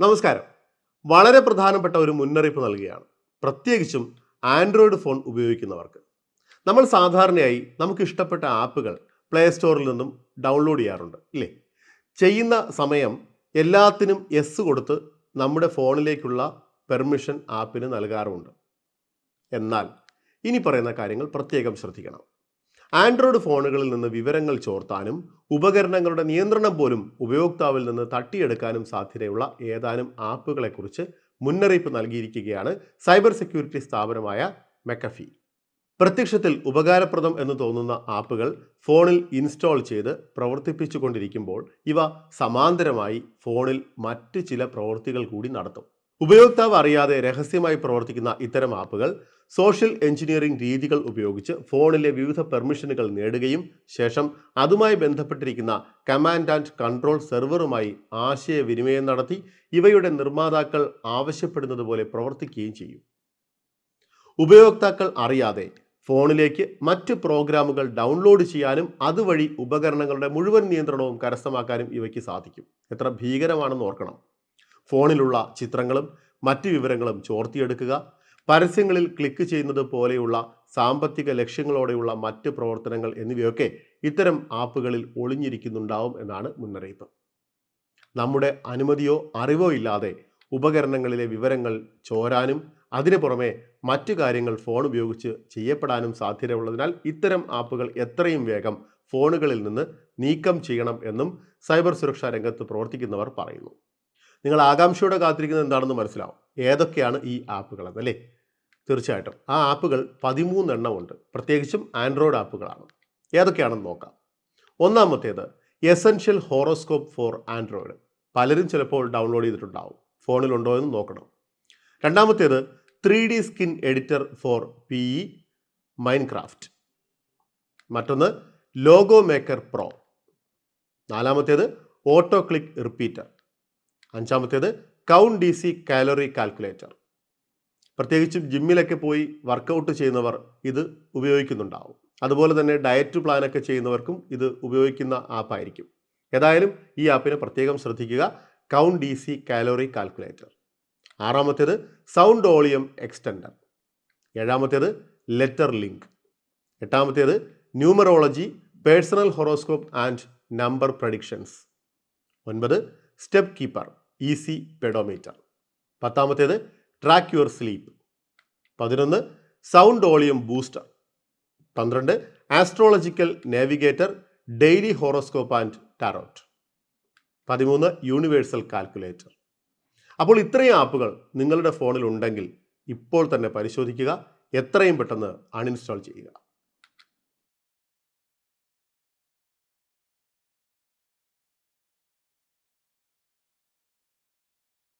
നമസ്കാരം. വളരെ പ്രധാനപ്പെട്ട ഒരു മുന്നറിയിപ്പ് നൽകുകയാണ്. പ്രത്യേകിച്ചും ആൻഡ്രോയിഡ് ഫോൺ ഉപയോഗിക്കുന്നവർക്ക്. നമ്മൾ സാധാരണയായി നമുക്ക് ഇഷ്ടപ്പെട്ട ആപ്പുകൾ പ്ലേ സ്റ്റോറിൽ നിന്നും ഡൗൺലോഡ് ചെയ്യാറുണ്ട്, ഇല്ലേ? ചെയ്യുന്ന സമയം എല്ലാത്തിനും യെസ് കൊടുത്ത് നമ്മുടെ ഫോണിലേക്കുള്ള പെർമിഷൻ ആപ്പിന് നൽകാറുമുണ്ട്. എന്നാൽ ഇനി പറയുന്ന കാര്യങ്ങൾ പ്രത്യേകം ശ്രദ്ധിക്കണം. ആൻഡ്രോയിഡ് ഫോണുകളിൽ നിന്ന് വിവരങ്ങൾ ചോർത്താനും ഉപകരണങ്ങളുടെ നിയന്ത്രണം പോലും ഉപയോക്താവിൽ നിന്ന് തട്ടിയെടുക്കാനും സാധ്യതയുള്ള ഏതാനും ആപ്പുകളെക്കുറിച്ച് മുന്നറിയിപ്പ് നൽകിയിരിക്കുകയാണ് സൈബർ സെക്യൂരിറ്റി സ്ഥാപനമായ മെക്കഫി. പ്രത്യക്ഷത്തിൽ ഉപകാരപ്രദം എന്ന് തോന്നുന്ന ആപ്പുകൾ ഫോണിൽ ഇൻസ്റ്റാൾ ചെയ്ത് പ്രവർത്തിപ്പിച്ചുകൊണ്ടിരിക്കുമ്പോൾ ഇവ സമാന്തരമായി ഫോണിൽ മറ്റ് ചില പ്രവൃത്തികൾ കൂടി നടത്തും. ഉപയോക്താവ് അറിയാതെ രഹസ്യമായി പ്രവർത്തിക്കുന്ന ഇത്തരം ആപ്പുകൾ സോഷ്യൽ എഞ്ചിനീയറിംഗ് രീതികൾ ഉപയോഗിച്ച് ഫോണിലെ വിവിധ പെർമിഷനുകൾ നേടുകയും ശേഷം അതുമായി ബന്ധപ്പെട്ടിരിക്കുന്ന കമാൻഡ് ആൻഡ് കൺട്രോൾ സെർവറുമായി ആശയവിനിമയം നടത്തി ഇവയുടെ നിർമ്മാതാക്കൾ ആവശ്യപ്പെടുന്നത് പോലെ പ്രവർത്തിക്കുകയും ചെയ്യും. ഉപയോക്താക്കൾ അറിയാതെ ഫോണിലേക്ക് മറ്റ് പ്രോഗ്രാമുകൾ ഡൗൺലോഡ് ചെയ്യാനും അതുവഴി ഉപകരണങ്ങളുടെ മുഴുവൻ നിയന്ത്രണവും കരസ്ഥമാക്കാനും ഇവയ്ക്ക് സാധിക്കും. എത്ര ഭീകരമാണെന്ന് ഓർക്കണം. ഫോണിലുള്ള ചിത്രങ്ങളും മറ്റ് വിവരങ്ങളും ചോർത്തിയെടുക്കുക, പരസ്യങ്ങളിൽ ക്ലിക്ക് ചെയ്യുന്നത് പോലെയുള്ള സാമ്പത്തിക ലക്ഷ്യങ്ങളോടെയുള്ള മറ്റ് പ്രവർത്തനങ്ങൾ എന്നിവയൊക്കെ ഇത്തരം ആപ്പുകളിൽ ഒളിഞ്ഞിരിക്കുന്നുണ്ടാവും എന്നാണ് മുന്നറിയിപ്പ്. നമ്മുടെ അനുമതിയോ അറിവോ ഇല്ലാതെ ഉപകരണങ്ങളിലെ വിവരങ്ങൾ ചോരാനും അതിനു പുറമെ മറ്റു കാര്യങ്ങൾ ഫോൺ ഉപയോഗിച്ച് ചെയ്യപ്പെടാനും സാധ്യതയുള്ളതിനാൽ ഇത്തരം ആപ്പുകൾ എത്രയും വേഗം ഫോണുകളിൽ നിന്ന് നീക്കം ചെയ്യണം എന്നും സൈബർ സുരക്ഷാ രംഗത്ത് പ്രവർത്തിക്കുന്നവർ പറയുന്നു. നിങ്ങൾ ആകാംക്ഷയോടെ കാത്തിരിക്കുന്നത് എന്താണെന്ന് മനസ്സിലാവും. ഏതൊക്കെയാണ് ഈ ആപ്പുകൾ എന്നല്ലേ? തീർച്ചയായിട്ടും ആ ആപ്പുകൾ 13 എണ്ണമുണ്ട്. പ്രത്യേകിച്ചും ആൻഡ്രോയിഡ് ആപ്പുകളാണ്. ഏതൊക്കെയാണെന്ന് നോക്കാം. ഒന്നാമത്തേത് എസൻഷ്യൽ ഹോറോസ്കോപ്പ് ഫോർ ആൻഡ്രോയിഡ്. പലരും ചിലപ്പോൾ ഡൗൺലോഡ് ചെയ്തിട്ടുണ്ടാവും. ഫോണിലുണ്ടോ എന്ന് നോക്കണം. രണ്ടാമത്തേത് 3D skin editor for PE Minecraft. മറ്റൊന്ന് ലോഗോ മേക്കർ പ്രോ. നാലാമത്തേത് ഓട്ടോ ക്ലിക്ക് റിപ്പീറ്റർ. അഞ്ചാമത്തേത് കൗണ്ട് DC കാലറി കാൽക്കുലേറ്റർ. പ്രത്യേകിച്ചും ജിമ്മിലൊക്കെ പോയി വർക്കൗട്ട് ചെയ്യുന്നവർ ഇത് ഉപയോഗിക്കുന്നുണ്ടാവും. അതുപോലെ തന്നെ ഡയറ്റ് പ്ലാനൊക്കെ ചെയ്യുന്നവർക്കും ഇത് ഉപയോഗിക്കുന്ന ആപ്പായിരിക്കും. ഏതായാലും ഈ ആപ്പിനെ പ്രത്യേകം ശ്രദ്ധിക്കുക. Count DC calorie calculator. ആറാമത്തേത് സൗണ്ട് വോളിയം എക്സ്റ്റൻഡർ. ഏഴാമത്തേത് ലെറ്റർ ലിങ്ക്. എട്ടാമത്തേത് numerology personal horoscope and number predictions. 9 step keeper easy pedometer. പത്താമത്തേത് track your sleep. 11 sound volume booster. 12 astrological navigator daily horoscope and tarot. 13 universal calculator. അപ്പോൾ ഇത്രയും ആപ്പുകൾ നിങ്ങളുടെ ഫോണിൽ ഉണ്ടെങ്കിൽ ഇപ്പോൾ തന്നെ പരിശോധിക്കുക. എത്രയും പെട്ടെന്ന് അൺഇൻസ്റ്റാൾ ചെയ്യുക.